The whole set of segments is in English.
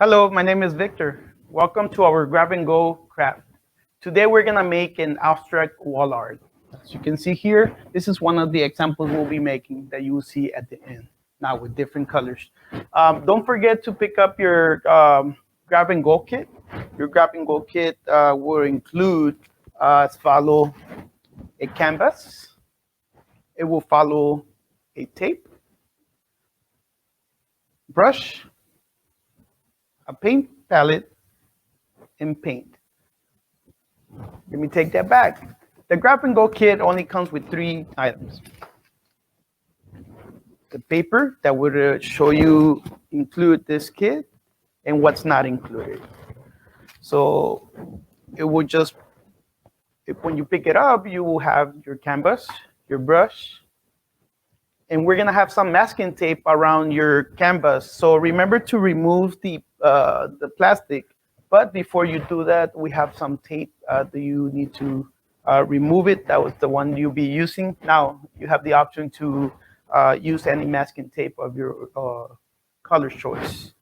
Hello, my name is Victor. Welcome to our grab and go craft. Today we're gonna make an abstract wall art. As you can see here, this is one of the examples we'll be making that you will see at the end, now with different colors. Don't forget to pick up your grab and go kit. Your grab and go kit will include as follow a canvas. It will follow a tape, brush, a paint palette, and paint. Let me take that back. The grab and go kit only comes with 3 items. The paper that would show you include this kit and what's not included. So it will just, when you pick it up, you will have your canvas, your brush, and we're gonna have some masking tape around your canvas. So remember to remove the plastic. But before you do that, we have some tape that you need to remove it. That was the one you'll be using. Now you have the option to use any masking tape of your color choice.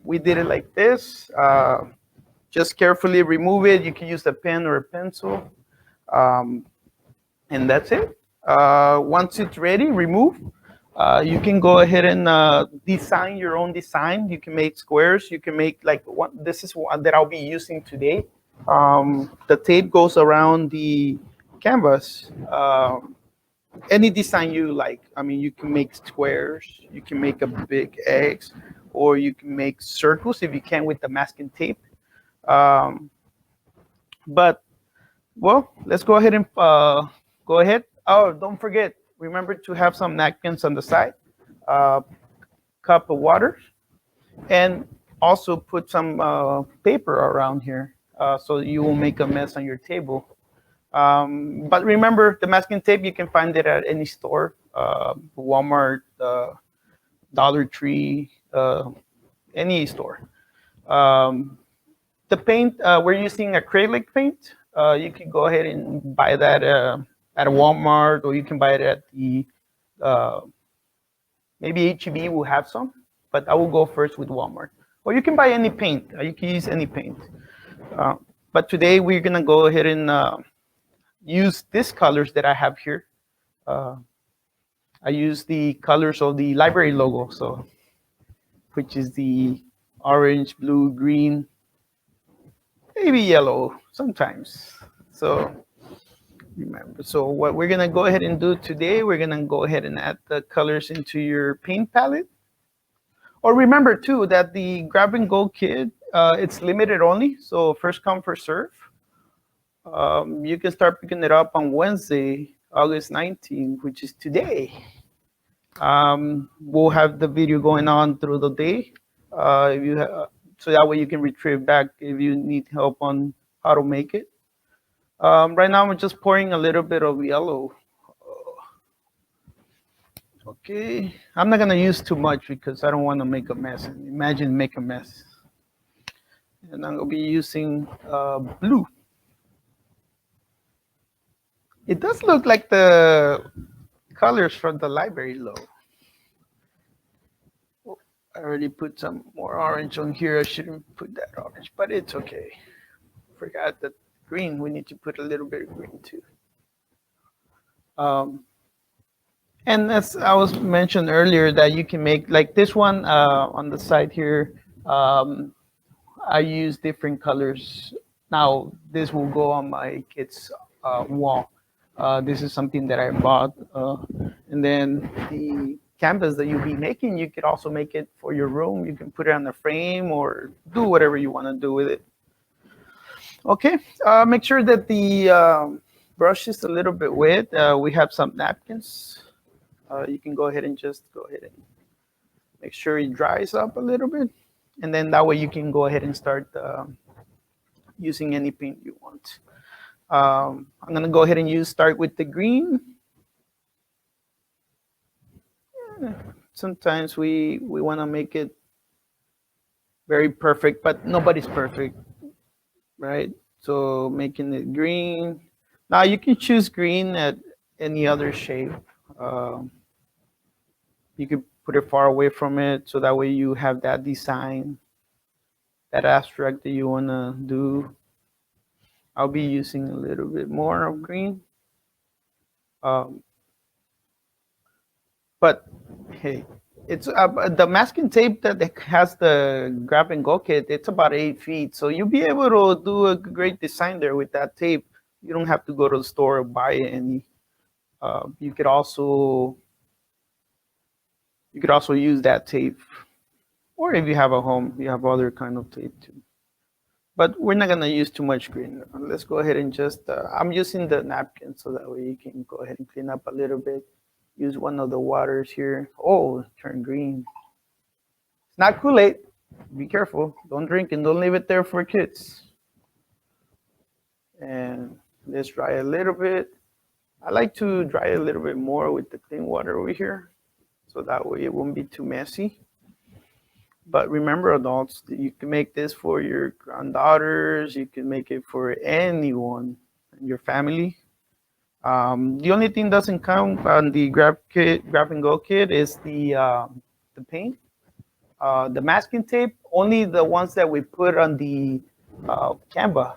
We did it like this. Just carefully remove it. You can use a pen or a pencil. And that's it. Once it's ready, remove. You can go ahead and design your own design. You can make squares. You can make like one. This is one that I'll be using today. The tape goes around the canvas. Any design you like. I mean, you can make squares. You can make a big X, or you can make circles if you can with the masking tape. But well, let's go ahead and go ahead. Oh, don't forget. Remember to have some napkins on the side, cup of water, and also put some paper around here so you will make a mess on your table. But remember, the masking tape, you can find it at any store, Walmart, Dollar Tree, any store. The paint, we're using acrylic paint. You can go ahead and buy that at a Walmart, or you can buy it at the maybe HEB will have some, but I will go first with Walmart. Or you can buy any paint. You can use any paint. But today we're gonna go ahead and use these colors that I have here. I use the colors of the library logo, so which is the orange, blue, green, maybe yellow sometimes. So remember, so what we're gonna go ahead and do today, we're gonna go ahead and add the colors into your paint palette. Or remember too that the grab and go kit, it's limited only, so first come, first serve. You can start picking it up on Wednesday, August 19th, which is today. We'll have the video going on through the day. If you so that way you can retrieve back if you need help on how to make it. Right now I'm just pouring a little bit of yellow. Okay, I'm not gonna use too much because I don't want to make a mess. Imagine make a mess. And I'm gonna be using blue. It does look like the colors from the library logo. I already put some more orange on here. I shouldn't put that orange, but it's okay. Forgot that green. We need to put a little bit of green too. And as I was mentioned earlier, that you can make like this one on the side here. I use different colors. Now this will go on my kid's wall. This is something that I bought, and then the canvas that you'll be making, you could also make it for your room. You can put it on a frame or do whatever you want to do with it. Okay, make sure that the brush is a little bit wet. We have some napkins. You can go ahead and just go ahead and make sure it dries up a little bit. And then that way you can go ahead and start using any paint you want. I'm going to go ahead and start with the green. Sometimes we want to make it very perfect, but nobody's perfect, right? So making it green. Now you can choose green at any other shape. You could put it far away from it so that way you have that design that abstract that you wanna do. I'll be using a little bit more of green. Um, but hey, it's the masking tape that has the grab and go kit. It's about 8 feet, so you'll be able to do a great design there with that tape. You don't have to go to the store or buy any. You could also use that tape, or if you have a home, you have other kind of tape too. But we're not gonna use too much green. Let's go ahead and just, I'm using the napkin so that way you can go ahead and clean up a little bit. Use one of the waters here. Oh, turn green. It's not Kool-Aid. Be careful. Don't drink and don't leave it there for kids. And let's dry a little bit. I like to dry a little bit more with the clean water over here, so that way it won't be too messy. But remember, adults, you can make this for your granddaughters. You can make it for anyone in your family. The only thing doesn't count on the grab and go kit is the paint, the masking tape. Only the ones that we put on the Canva.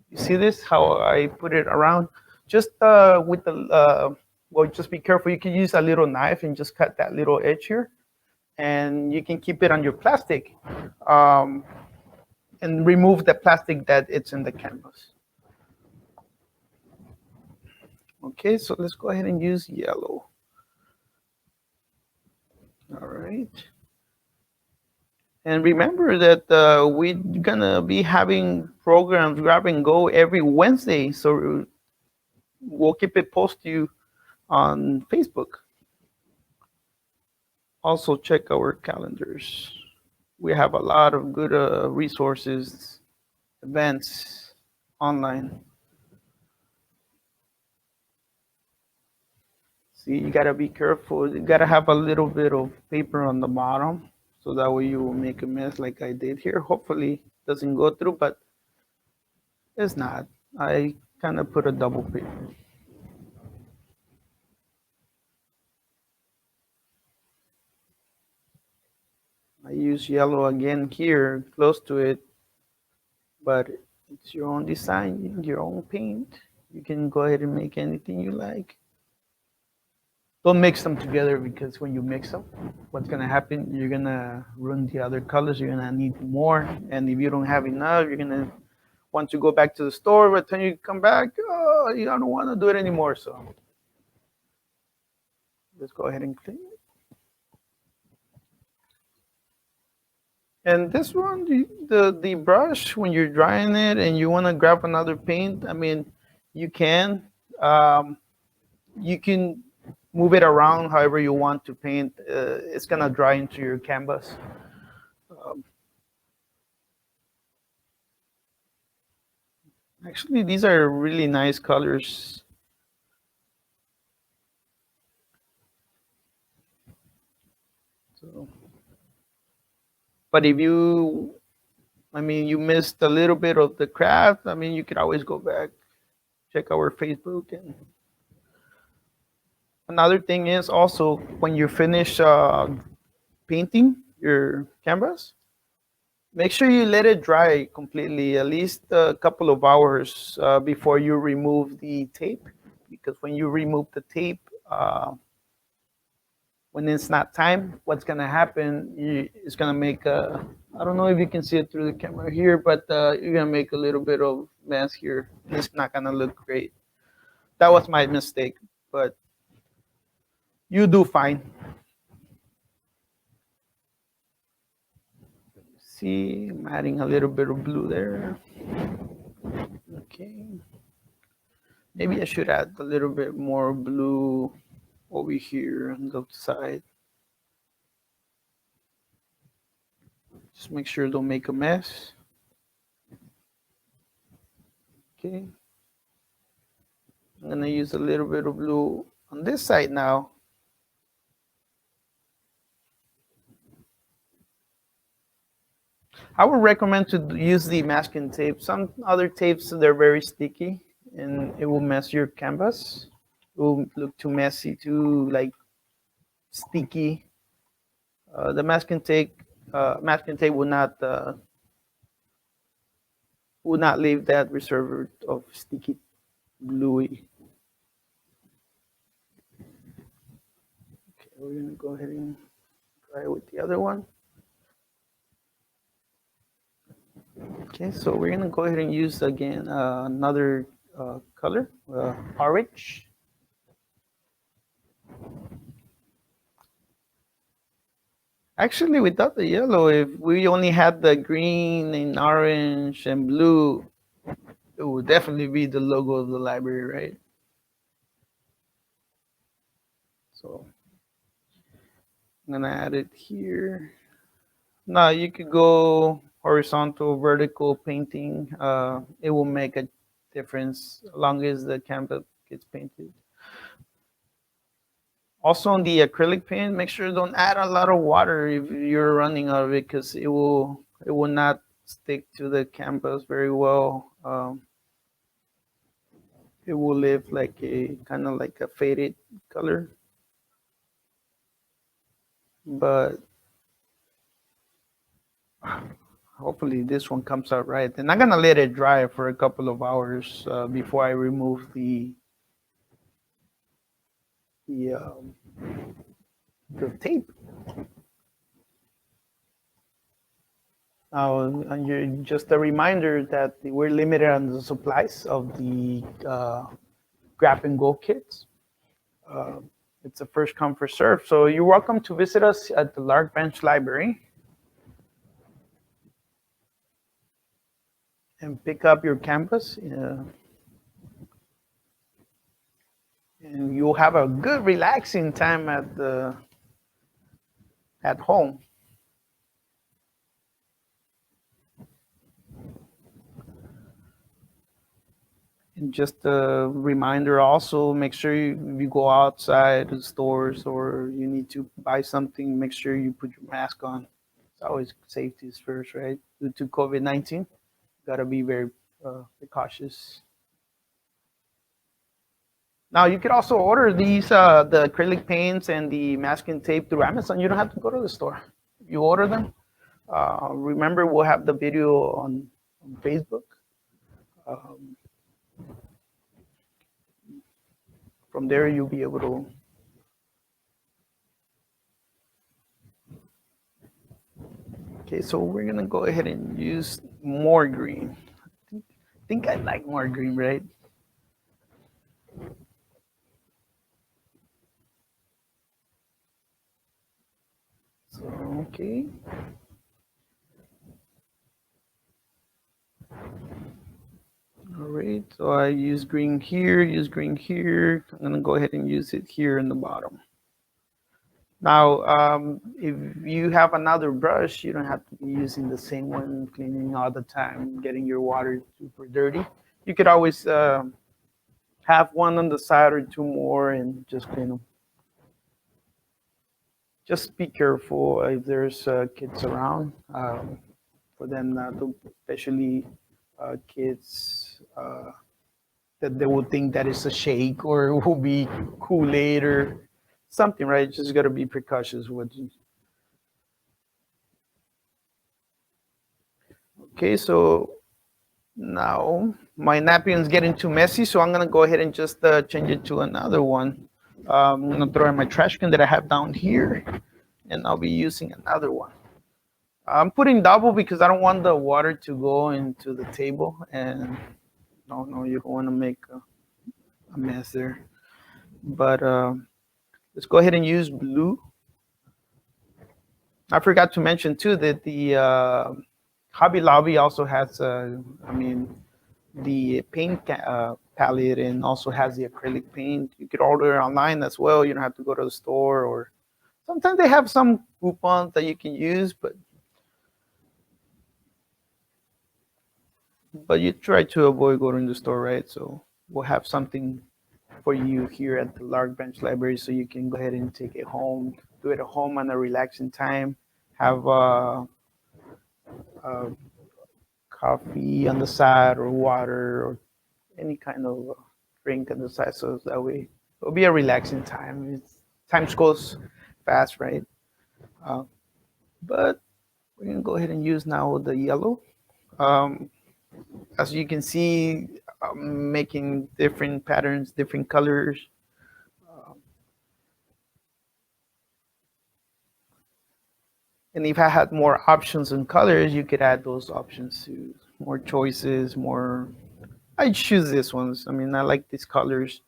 You see this? How I put it around? Just with the well, just be careful. You can use a little knife and just cut that little edge here, and you can keep it on your plastic, um, and remove the plastic that it's in the canvas. Okay, so let's go ahead and use yellow. All right. And remember that we're gonna be having programs grab and go every Wednesday, so we'll keep it posted to you on Facebook. Also check our calendars. We have a lot of good resources, events online. See, you gotta be careful. You gotta have a little bit of paper on the bottom, so that way you will make a mess like I did here. Hopefully it doesn't go through, but it's not. I kind of put a double paper. I use yellow again here, close to it, but it's your own design, your own paint. You can go ahead and make anything you like. Don't mix them together, because when you mix them, what's gonna happen? You're gonna ruin the other colors. You're gonna need more, and if you don't have enough, you're gonna want to go back to the store. By the time you come back, oh, you don't want to do it anymore. So let's go ahead and clean it. And this one, the brush, when you're drying it and you want to grab another paint, I mean, you can. Um, you can move it around however you want to paint. It's gonna dry into your canvas. Um, Actually, these are really nice colors. So, but if you, I mean, you missed a little bit of the craft, I mean, you could always go back, check our Facebook. And another thing is also, when you finish painting your canvas, make sure you let it dry completely, at least a couple of hours before you remove the tape. Because when you remove the tape, when it's not time, what's gonna happen? It's gonna make a. I don't know if you can see it through the camera here, but you're gonna make a little bit of mess here. It's not gonna look great. That was my mistake, but you do fine. See, I'm adding a little bit of blue there. Okay. Maybe I should add a little bit more blue over here on the side. Just make sure don't make a mess. Okay. I'm gonna use a little bit of blue on this side now. I would recommend to use the masking tape. Some other tapes, they're very sticky and it will mess your canvas. It will look too messy, too like sticky. The masking tape masking tape would not leave that reservoir of sticky gluey. Okay, we're gonna go ahead and try it with the other one. Okay, so we're gonna go ahead and use again another color, orange. Actually, without the yellow, if we only had the green and orange and blue, it would definitely be the logo of the library, right? So I'm gonna add it here. Now you could go horizontal, vertical painting. It will make a difference as long as the canvas gets painted. Also on the acrylic paint, make sure don't add a lot of water if you're running out of it, because it will not stick to the canvas very well. It will leave like a kind of like a faded color, but hopefully this one comes out right. And I'm gonna let it dry for a couple of hours before I remove the um, the tape. Just a reminder that we're limited on the supplies of the grab and go kits. Uh, it's a first come first serve. So you're welcome to visit us at the Lark Bench Library and pick up your canvas. And you'll have a good relaxing time at home. And just a reminder also, make sure you go outside the stores or you need to buy something, make sure you put your mask on. It's always safety is first, right? Due to COVID-19, gotta be very cautious. Now you could also order these the acrylic paints and the masking tape through Amazon. You don't have to go to the store. You order them. Remember, we'll have the video on Facebook. Um, from there, you'll be able to. Okay, so we're gonna go ahead and use more green. I think I like more green, right? So okay. All right, so I use green here, use green here. I'm gonna go ahead and use it here in the bottom. Now, if you have another brush, you don't have to be using the same one, cleaning all the time, getting your water super dirty. You could always have one on the side or two more and just clean them. Just be careful if there's kids around, for them not to, especially kids that they will think that it's a shake or it will be Kool-Aid or something, right? Just got to be precautious with. Okay, so now my napkin's getting too messy, so I'm gonna go ahead and just change it to another one. I'm gonna throw in my trash can that I have down here, and I'll be using another one. I'm putting double because I don't want the water to go into the table, and no, you don't want to make a mess there. But let's go ahead and use blue. I forgot to mention too that the Hobby Lobby also has, I mean, the paint palette and also has the acrylic paint. You could order online as well. You don't have to go to the store, or sometimes they have some coupons that you can use, but you try to avoid going to the store, right? So we'll have something for you here at the Lark Bench Library, so you can go ahead and take it home, do it at home on a relaxing time, have coffee on the side or water or any kind of drink on the side, so that way it'll be a relaxing time. Time goes fast, right? Uh, but We're gonna go ahead and use now the yellow. Um, as you can see, I'm making different patterns, different colors. And if I had more options and colors, you could add those options to more choices, more. I choose this ones. I mean, I like these colors,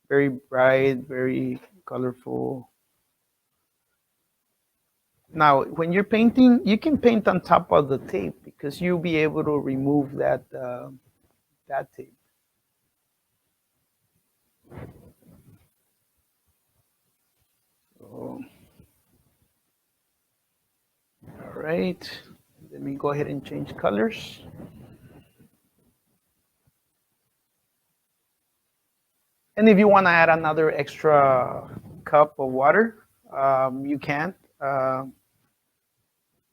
very bright, very colorful. Now, when you're painting, you can paint on top of the tape because you'll be able to remove that tape. So, all right, let me go ahead and change colors. And if you want to add another extra cup of water, you can. I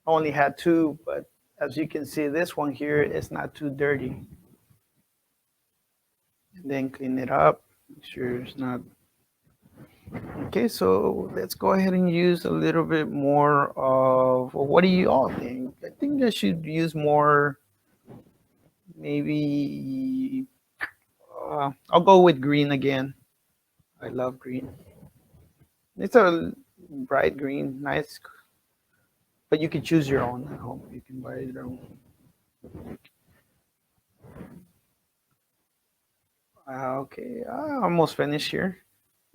only had two, but as you can see, this one here is not too dirty. And then clean it up, make sure it's not. Okay, so let's go ahead and use a little bit more of, well, what do you all think? I think I should use more, maybe, I'll go with green again. I love green. It's a bright green, nice, but you can choose your own at home. You can buy your own. Okay, I almost finished here.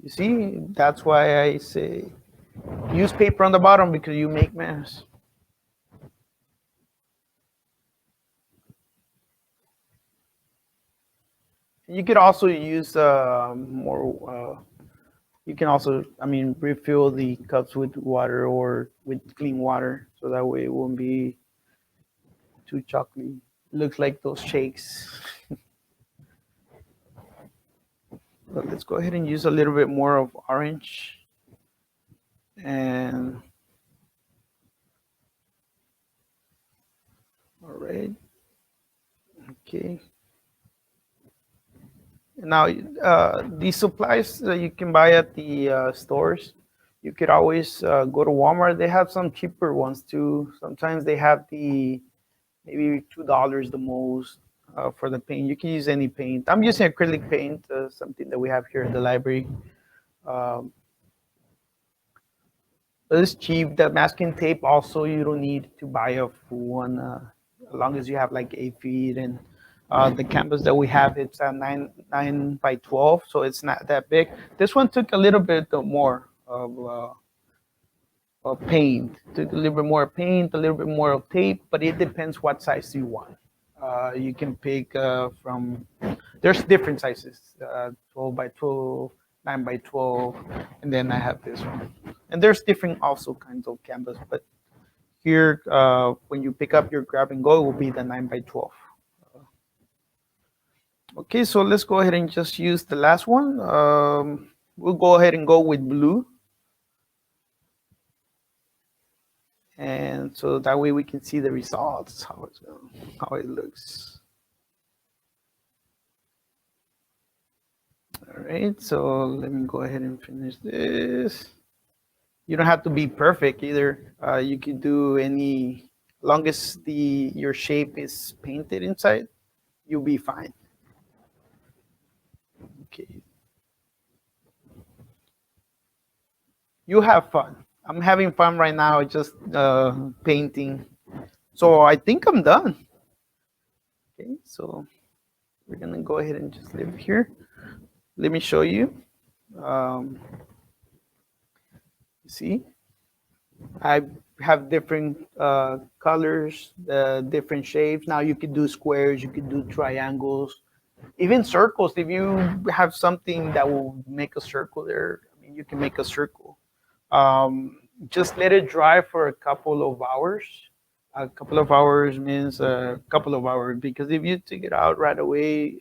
You see, that's why I say use paper on the bottom because you make mess. You could also use more. You can also, I mean, refill the cups with water or with clean water, so that way it won't be too chocolatey. Looks like those shakes. But let's go ahead and use a little bit more of orange. And all right, okay. Now, these supplies that you can buy at the stores, you could always go to Walmart. They have some cheaper ones too. Sometimes they have the maybe $2 the most for the paint. You can use any paint. I'm using acrylic paint, something that we have here in the library. Um, but it's cheap. The masking tape also you don't need to buy a full one, as long as you have like 8 feet. And the canvas that we have, it's a 9 by 12, so it's not that big. This one took a little bit more of paint. Took a little bit more paint, a little bit more of tape, but it depends what size you want. You can pick from, there's different sizes, 12 by 12, 9 by 12, and then I have this one. And there's different also kinds of canvas, but here, when you pick up your grab and go, it will be the 9 by 12. Okay, so let's go ahead and just use the last one. We'll go ahead and go with blue. And so that way we can see the results, how it looks. All right, so let me go ahead and finish this. You don't have to be perfect either. You can do any, long as your shape is painted inside, you'll be fine. Okay. You have fun. I'm having fun right now, just painting. So I think I'm done. Okay, so we're gonna go ahead and just leave it here. Let me show you. You see, I have different colors, different shapes. Now you can do squares, you can do triangles, even circles. If you have something that will make a circle there, I mean, you can make a circle. Just let it dry for a couple of hours. A couple of hours means a couple of hours, because if you take it out right away,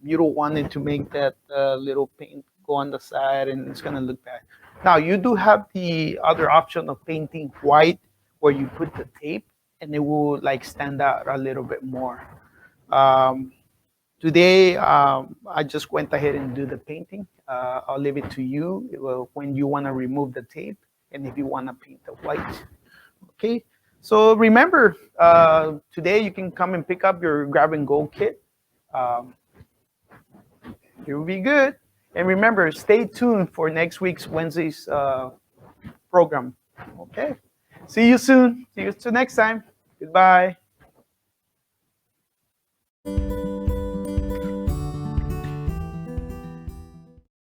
you don't want it to make that little paint go on the side and it's gonna look bad. Now you do have the other option of painting white, where you put the tape and it will like stand out a little bit more. Um, Today, I just went ahead and do the painting. I'll leave it to you when you want to remove the tape and if you want to paint the white. Okay, So remember, today you can come and pick up your grab and go kit. Um, it will be good. And remember, stay tuned for next week's Wednesday's program. Okay. See you soon. See you next time. Goodbye.